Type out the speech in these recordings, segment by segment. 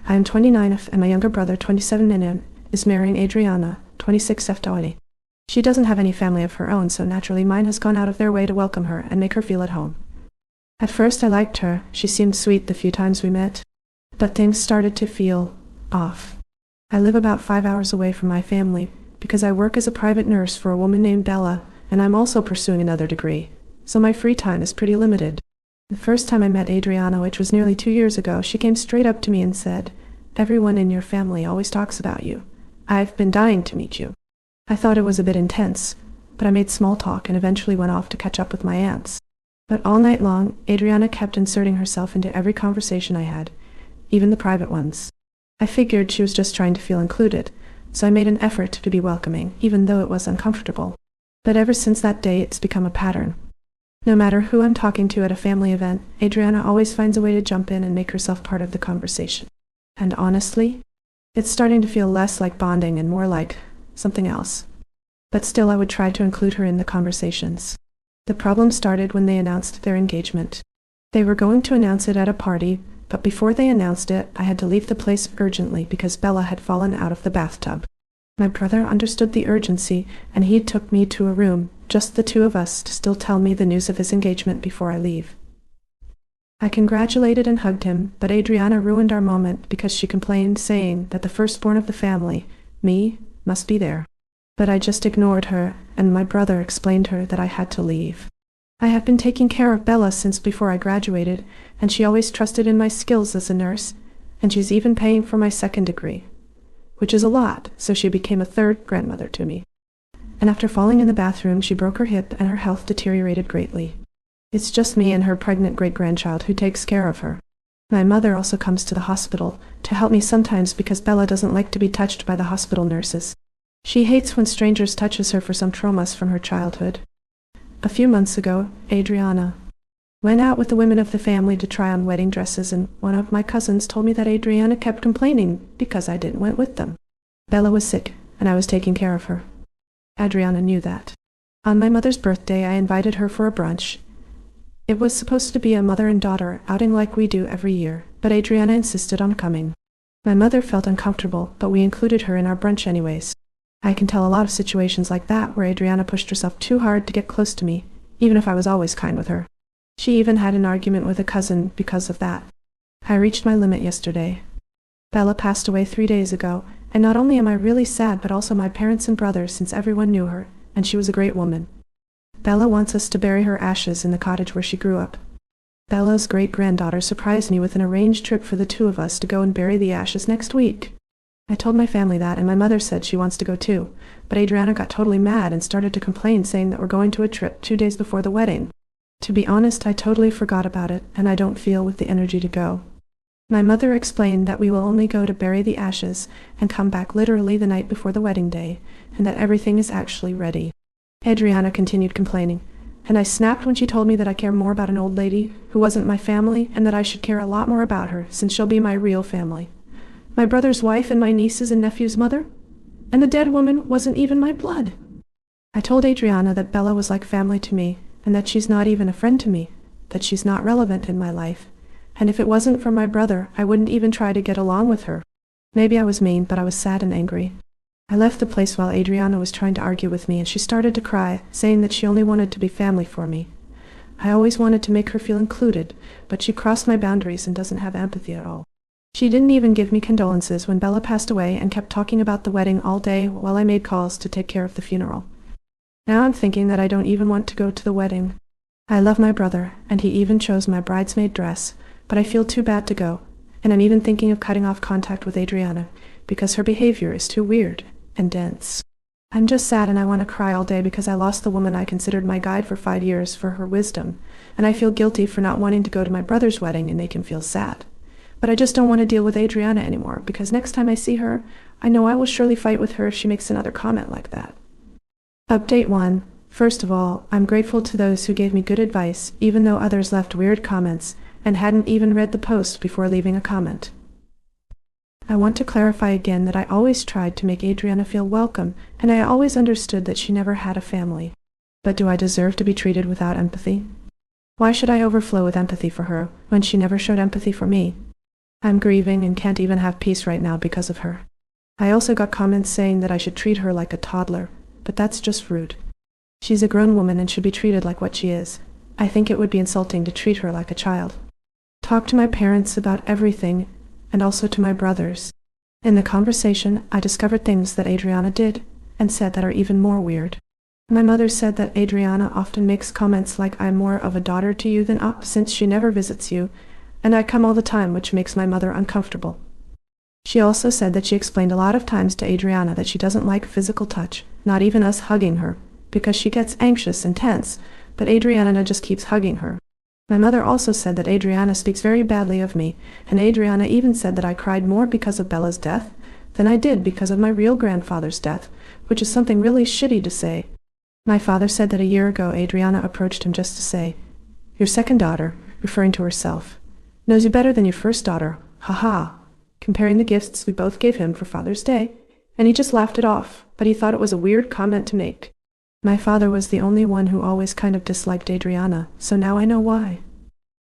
I am 29F and my younger brother, 27NN, is marrying Adriana, 26F20. She doesn't have any family of her own, so naturally mine has gone out of their way to welcome her and make her feel at home. At first I liked her, she seemed sweet the few times we met. But things started to feel off. I live about 5 hours away from my family because I work as a private nurse for a woman named Bella, and I'm also pursuing another degree, so my free time is pretty limited. The first time I met Adriana, which was nearly 2 years ago, she came straight up to me and said, "Everyone in your family always talks about you. I've been dying to meet you." I thought it was a bit intense, but I made small talk and eventually went off to catch up with my aunts. But all night long, Adriana kept inserting herself into every conversation I had, even the private ones. I figured she was just trying to feel included, so I made an effort to be welcoming, even though it was uncomfortable. But ever since that day, it's become a pattern. No matter who I'm talking to at a family event, Adriana always finds a way to jump in and make herself part of the conversation. And honestly, it's starting to feel less like bonding and more like something else. But still, I would try to include her in the conversations. The problem started when they announced their engagement. They were going to announce it at a party, but before they announced it, I had to leave the place urgently because Bella had fallen out of the bathtub. My brother understood the urgency, and he took me to a room, just the two of us, to still tell me the news of his engagement before I leave. I congratulated and hugged him, but Adriana ruined our moment because she complained, saying that the firstborn of the family, me, must be there. But I just ignored her, and my brother explained her that I had to leave. I have been taking care of Bella since before I graduated, and she always trusted in my skills as a nurse, and she's even paying for my second degree, which is a lot, so she became a third grandmother to me. And after falling in the bathroom, she broke her hip and her health deteriorated greatly. It's just me and her pregnant great-grandchild who takes care of her. My mother also comes to the hospital to help me sometimes because Bella doesn't like to be touched by the hospital nurses. She hates when strangers touches her for some traumas from her childhood. A few months ago, Adriana went out with the women of the family to try on wedding dresses, and one of my cousins told me that Adriana kept complaining because I didn't went with them. Bella was sick, and I was taking care of her. Adriana knew that. On my mother's birthday, I invited her for a brunch. It was supposed to be a mother and daughter outing like we do every year, but Adriana insisted on coming. My mother felt uncomfortable, but we included her in our brunch anyways. I can tell a lot of situations like that where Adriana pushed herself too hard to get close to me, even if I was always kind with her. She even had an argument with a cousin because of that. I reached my limit yesterday. Bella passed away 3 days ago, and not only am I really sad, but also my parents and brothers, since everyone knew her, and she was a great woman. Bella wants us to bury her ashes in the cottage where she grew up. Bella's great-granddaughter surprised me with an arranged trip for the two of us to go and bury the ashes next week. I told my family that, and my mother said she wants to go too, but Adriana got totally mad and started to complain, saying that we're going to a trip 2 days before the wedding. To be honest, I totally forgot about it, and I don't feel with the energy to go. My mother explained that we will only go to bury the ashes and come back literally the night before the wedding day, and that everything is actually ready. Adriana continued complaining, and I snapped when she told me that I care more about an old lady who wasn't my family, and that I should care a lot more about her since she'll be my real family. My brother's wife and my niece's and nephew's mother? And the dead woman wasn't even my blood. I told Adriana that Bella was like family to me, and that she's not even a friend to me, that she's not relevant in my life, and if it wasn't for my brother, I wouldn't even try to get along with her. Maybe I was mean, but I was sad and angry. I left the place while Adriana was trying to argue with me, and she started to cry, saying that she only wanted to be family for me. I always wanted to make her feel included, but she crossed my boundaries and doesn't have empathy at all. She didn't even give me condolences when Bella passed away and kept talking about the wedding all day while I made calls to take care of the funeral. Now I'm thinking that I don't even want to go to the wedding. I love my brother, and he even chose my bridesmaid dress, but I feel too bad to go, and I'm even thinking of cutting off contact with Adriana because her behavior is too weird and dense. I'm just sad, and I want to cry all day because I lost the woman I considered my guide for 5 years for her wisdom, and I feel guilty for not wanting to go to my brother's wedding and make him feel sad. But I just don't want to deal with Adriana anymore, because next time I see her, I know I will surely fight with her if she makes another comment like that. Update 1. First of all, I'm grateful to those who gave me good advice, even though others left weird comments and hadn't even read the post before leaving a comment. I want to clarify again that I always tried to make Adriana feel welcome, and I always understood that she never had a family. But do I deserve to be treated without empathy? Why should I overflow with empathy for her when she never showed empathy for me? I'm grieving and can't even have peace right now because of her. I also got comments saying that I should treat her like a toddler, but that's just rude. She's a grown woman and should be treated like what she is. I think it would be insulting to treat her like a child. Talk to my parents about everything, and also to my brothers. In the conversation, I discovered things that Adriana did and said that are even more weird. My mother said that Adriana often makes comments like I'm more of a daughter to you than up since she never visits you, and I come all the time, which makes my mother uncomfortable. She also said that she explained a lot of times to Adriana that she doesn't like physical touch, not even us hugging her, because she gets anxious and tense, but Adriana just keeps hugging her. My mother also said that Adriana speaks very badly of me, and Adriana even said that I cried more because of Bella's death than I did because of my real grandfather's death, which is something really shitty to say. My father said that a year ago Adriana approached him just to say, "Your second daughter," referring to herself, "knows you better than your first daughter, haha," comparing the gifts we both gave him for Father's Day, and he just laughed it off, but he thought it was a weird comment to make. My father was the only one who always kind of disliked Adriana, so now I know why.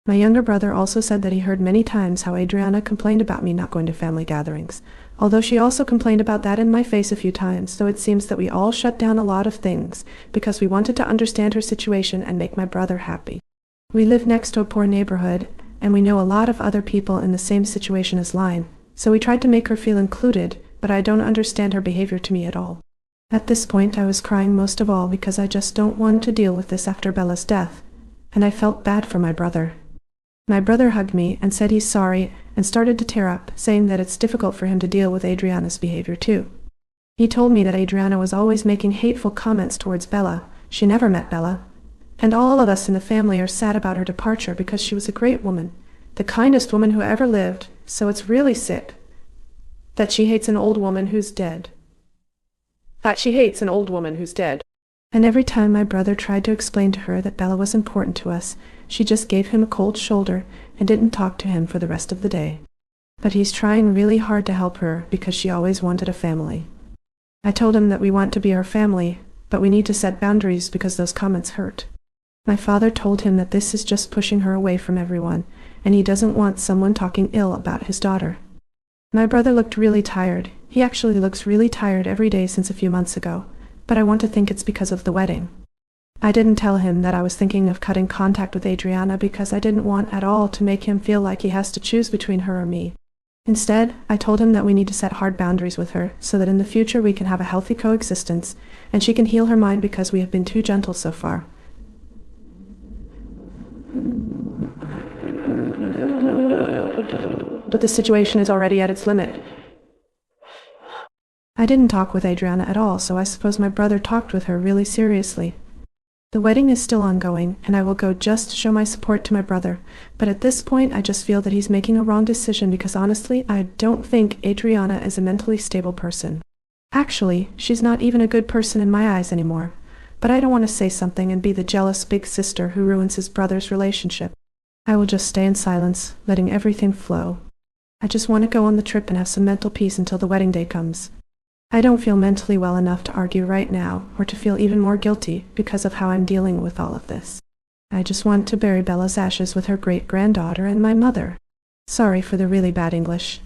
My younger brother also said that he heard many times how Adriana complained about me not going to family gatherings, although she also complained about that in my face a few times, so it seems that we all shut down a lot of things because we wanted to understand her situation and make my brother happy. We live next to a poor neighborhood, and we know a lot of other people in the same situation as Line, so we tried to make her feel included, but I don't understand her behavior to me at all. At this point I was crying most of all because I just don't want to deal with this after Bella's death, and I felt bad for my brother. My brother hugged me and said he's sorry and started to tear up, saying that it's difficult for him to deal with Adriana's behavior too. He told me that Adriana was always making hateful comments towards Bella. She never met Bella, and all of us in the family are sad about her departure because she was a great woman, the kindest woman who ever lived, so it's really sick that she hates an old woman who's dead. And every time my brother tried to explain to her that Bella was important to us, she just gave him a cold shoulder and didn't talk to him for the rest of the day. But he's trying really hard to help her because she always wanted a family. I told him that we want to be our family, but we need to set boundaries because those comments hurt. My father told him that this is just pushing her away from everyone, and he doesn't want someone talking ill about his daughter. My brother looked really tired. He actually looks really tired every day since a few months ago, but I want to think it's because of the wedding. I didn't tell him that I was thinking of cutting contact with Adriana because I didn't want at all to make him feel like he has to choose between her or me. Instead, I told him that we need to set hard boundaries with her so that in the future we can have a healthy coexistence and she can heal her mind because we have been too gentle so far. But the situation is already at its limit. I didn't talk with Adriana at all, so I suppose my brother talked with her really seriously. The wedding is still ongoing, and I will go just to show my support to my brother, but at this point I just feel that he's making a wrong decision because honestly, I don't think Adriana is a mentally stable person. Actually, she's not even a good person in my eyes anymore, but I don't want to say something and be the jealous big sister who ruins his brother's relationship. I will just stay in silence, letting everything flow. I just want to go on the trip and have some mental peace until the wedding day comes. I don't feel mentally well enough to argue right now, or to feel even more guilty because of how I'm dealing with all of this. I just want to bury Bella's ashes with her great-granddaughter and my mother. Sorry for the really bad English.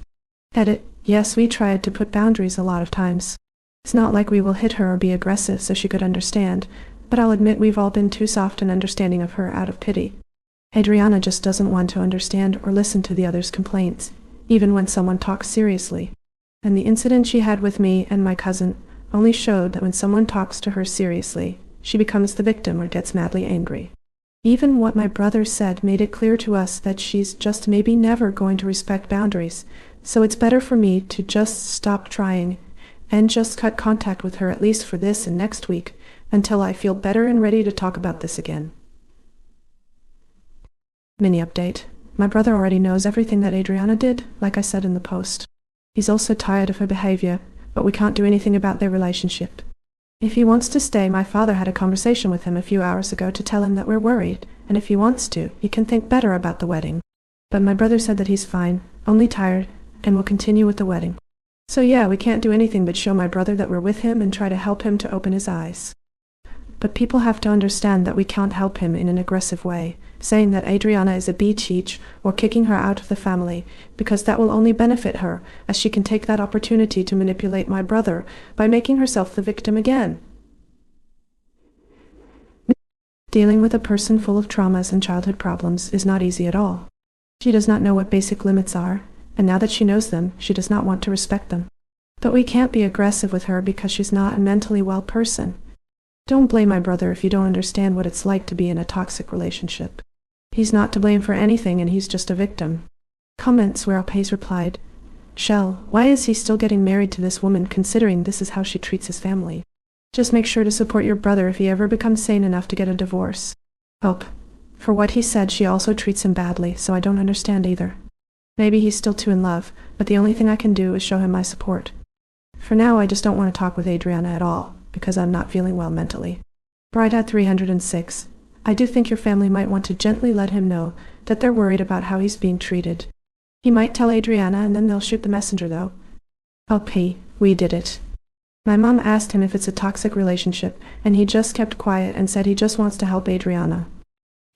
Edit. Yes, we tried to put boundaries a lot of times. It's not like we will hit her or be aggressive so she could understand, but I'll admit we've all been too soft and understanding of her out of pity. Adriana just doesn't want to understand or listen to the others' complaints, even when someone talks seriously. And the incident she had with me and my cousin only showed that when someone talks to her seriously, she becomes the victim or gets madly angry. Even what my brother said made it clear to us that she's just maybe never going to respect boundaries, so it's better for me to just stop trying and just cut contact with her at least for this and next week until I feel better and ready to talk about this again. Mini update. My brother already knows everything that Adriana did, like I said in the post. He's also tired of her behavior, but we can't do anything about their relationship. If he wants to stay, my father had a conversation with him a few hours ago to tell him that we're worried, and if he wants to, he can think better about the wedding. But my brother said that he's fine, only tired, and will continue with the wedding. So yeah, we can't do anything but show my brother that we're with him and try to help him to open his eyes. But people have to understand that we can't help him in an aggressive way, saying that Adriana is a bitch or kicking her out of the family, because that will only benefit her, as she can take that opportunity to manipulate my brother by making herself the victim again. Dealing with a person full of traumas and childhood problems is not easy at all. She does not know what basic limits are, and now that she knows them, she does not want to respect them. But we can't be aggressive with her because she's not a mentally well person. Don't blame my brother if you don't understand what it's like to be in a toxic relationship. He's not to blame for anything and he's just a victim. Comments where Alpays replied, "Shell, why is he still getting married to this woman considering this is how she treats his family? Just make sure to support your brother if he ever becomes sane enough to get a divorce. Hope. For what he said, she also treats him badly, so I don't understand either. Maybe he's still too in love, but the only thing I can do is show him my support. For now, I just don't want to talk with Adriana at all, because I'm not feeling well mentally." Bride 306. I do think your family might want to gently let him know that they're worried about how he's being treated. He might tell Adriana and then they'll shoot the messenger though. LP, we did it. My mom asked him if it's a toxic relationship, and he just kept quiet and said he just wants to help Adriana.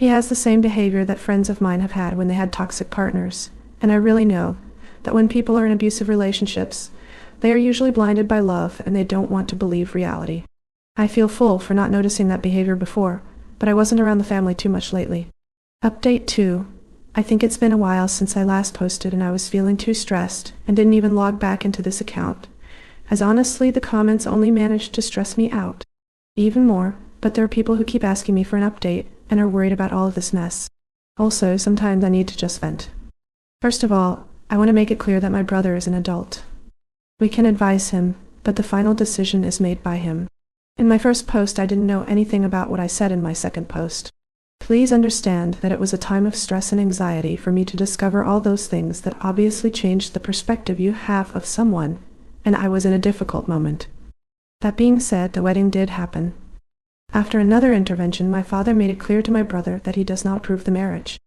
He has the same behavior that friends of mine have had when they had toxic partners, and I really know that when people are in abusive relationships, they are usually blinded by love and they don't want to believe reality. I feel full for not noticing that behavior before, but I wasn't around the family too much lately. Update 2. I think it's been a while since I last posted and I was feeling too stressed and didn't even log back into this account, as honestly the comments only managed to stress me out even more, but there are people who keep asking me for an update and are worried about all of this mess. Also, sometimes I need to just vent. First of all, I want to make it clear that my brother is an adult. We can advise him, but the final decision is made by him. In my first post, I didn't know anything about what I said in my second post. Please understand that it was a time of stress and anxiety for me to discover all those things that obviously changed the perspective you have of someone, and I was in a difficult moment. That being said, the wedding did happen. After another intervention, my father made it clear to my brother that he does not approve the marriage.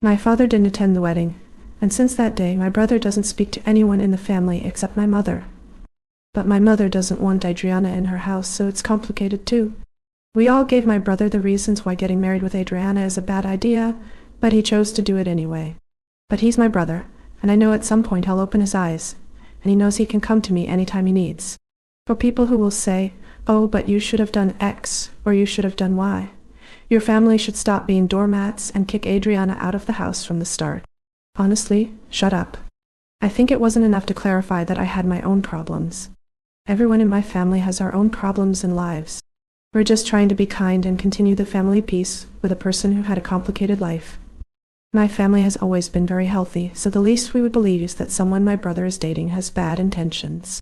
My father didn't attend the wedding, and since that day, my brother doesn't speak to anyone in the family except my mother. But my mother doesn't want Adriana in her house, so it's complicated too. We all gave my brother the reasons why getting married with Adriana is a bad idea, but he chose to do it anyway. But he's my brother, and I know at some point he'll open his eyes, and he knows he can come to me anytime he needs. For people who will say, "Oh, but you should have done X, or you should have done Y," your family should stop being doormats and kick Adriana out of the house from the start. Honestly, shut up. I think it wasn't enough to clarify that I had my own problems. Everyone in my family has our own problems and lives. We're just trying to be kind and continue the family peace with a person who had a complicated life. My family has always been very healthy, so the least we would believe is that someone my brother is dating has bad intentions.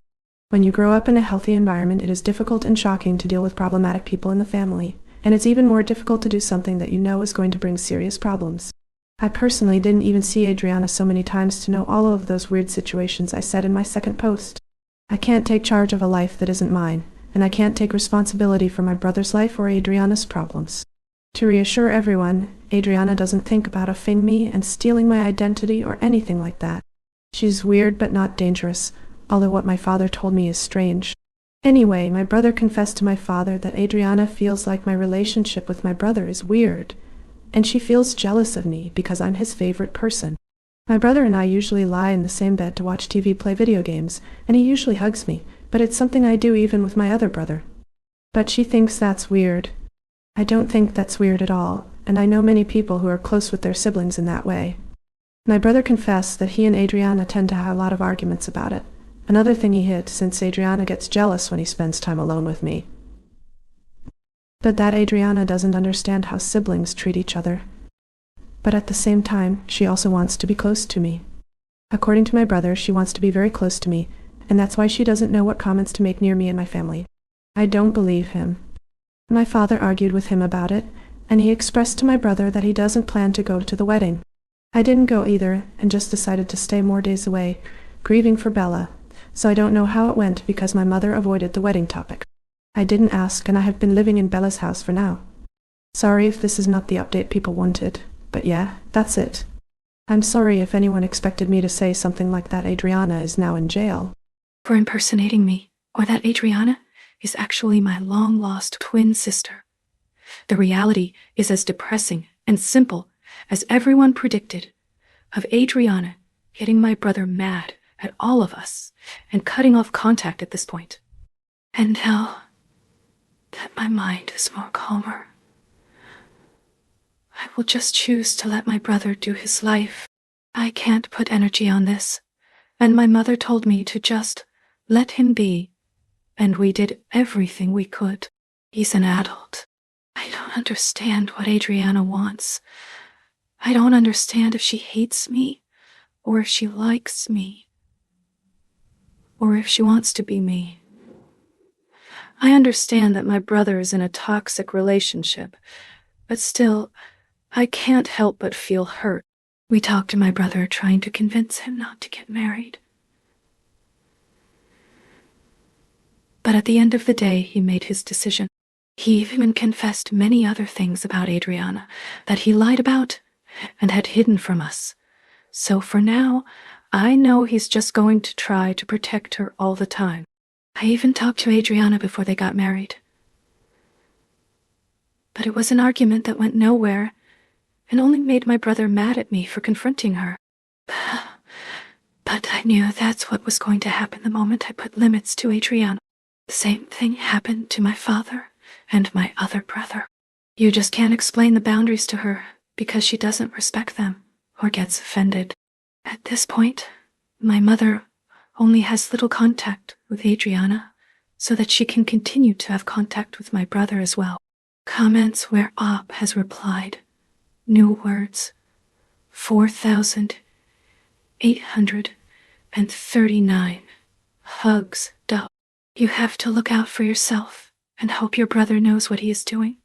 When you grow up in a healthy environment, it is difficult and shocking to deal with problematic people in the family, and it's even more difficult to do something that you know is going to bring serious problems. I personally didn't even see Adriana so many times to know all of those weird situations I said in my second post. I can't take charge of a life that isn't mine, and I can't take responsibility for my brother's life or Adriana's problems. To reassure everyone, Adriana doesn't think about offing me and stealing my identity or anything like that. She's weird but not dangerous, although what my father told me is strange. Anyway, my brother confessed to my father that Adriana feels like my relationship with my brother is weird, and she feels jealous of me because I'm his favorite person. My brother and I usually lie in the same bed to watch TV, play video games, and he usually hugs me, but it's something I do even with my other brother. But she thinks that's weird. I don't think that's weird at all, and I know many people who are close with their siblings in that way. My brother confessed that he and Adriana tend to have a lot of arguments about it. Another thing he hid, since Adriana gets jealous when he spends time alone with me. But that Adriana doesn't understand how siblings treat each other. But at the same time, she also wants to be close to me. According to my brother, she wants to be very close to me, and that's why she doesn't know what comments to make near me and my family. I don't believe him. My father argued with him about it, and he expressed to my brother that he doesn't plan to go to the wedding. I didn't go either, and just decided to stay more days away, grieving for Bella, so I don't know how it went because my mother avoided the wedding topic. I didn't ask, and I have been living in Bella's house for now. Sorry if this is not the update people wanted, but yeah, that's it. I'm sorry if anyone expected me to say something like that Adriana is now in jail for impersonating me, or that Adriana is actually my long-lost twin sister. The reality is as depressing and simple as everyone predicted, of Adriana getting my brother mad at all of us and cutting off contact at this point. And now that my mind is more calmer, I will just choose to let my brother do his life. I can't put energy on this, and my mother told me to just let him be, and we did everything we could. He's an adult. I don't understand what Adriana wants. I don't understand if she hates me, or if she likes me, or if she wants to be me. I understand that my brother is in a toxic relationship, but still, I can't help but feel hurt. We talked to my brother, trying to convince him not to get married. But at the end of the day, he made his decision. He even confessed many other things about Adriana that he lied about and had hidden from us. So for now, I know he's just going to try to protect her all the time. I even talked to Adriana before they got married. But it was an argument that went nowhere and only made my brother mad at me for confronting her. But I knew that's what was going to happen the moment I put limits to Adriana. The same thing happened to my father and my other brother. You just can't explain the boundaries to her because she doesn't respect them or gets offended. At this point, my mother only has little contact with Adriana so that she can continue to have contact with my brother as well. Comments where Op has replied. New words. 4,839. Hugs. Duh. You have to look out for yourself and hope your brother knows what he is doing.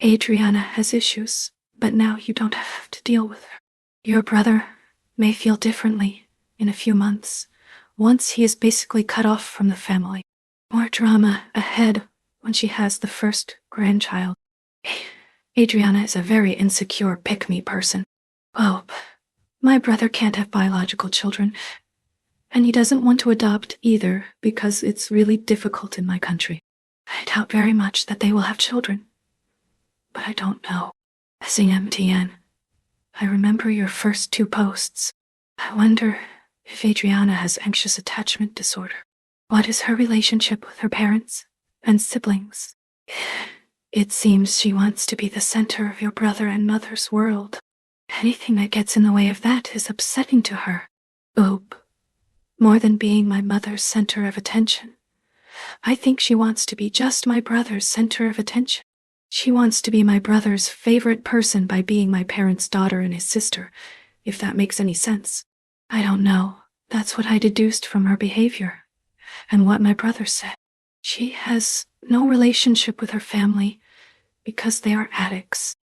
Adriana has issues, but now you don't have to deal with her. Your brother may feel differently in a few months, once he is basically cut off from the family. More drama ahead when she has the first grandchild. Adriana is a very insecure pick-me person. Oh, my brother can't have biological children, and he doesn't want to adopt either because it's really difficult in my country. I doubt very much that they will have children, but I don't know. SingMTN, I remember your first 2 posts. I wonder if Adriana has anxious attachment disorder. What is her relationship with her parents and siblings? It seems she wants to be the center of your brother and mother's world. Anything that gets in the way of that is upsetting to her. Oop. More than being my mother's center of attention. I think she wants to be just my brother's center of attention. She wants to be my brother's favorite person by being my parents' daughter and his sister, if that makes any sense. I don't know. That's what I deduced from her behavior, and what my brother said. She has no relationship with her family because they are addicts.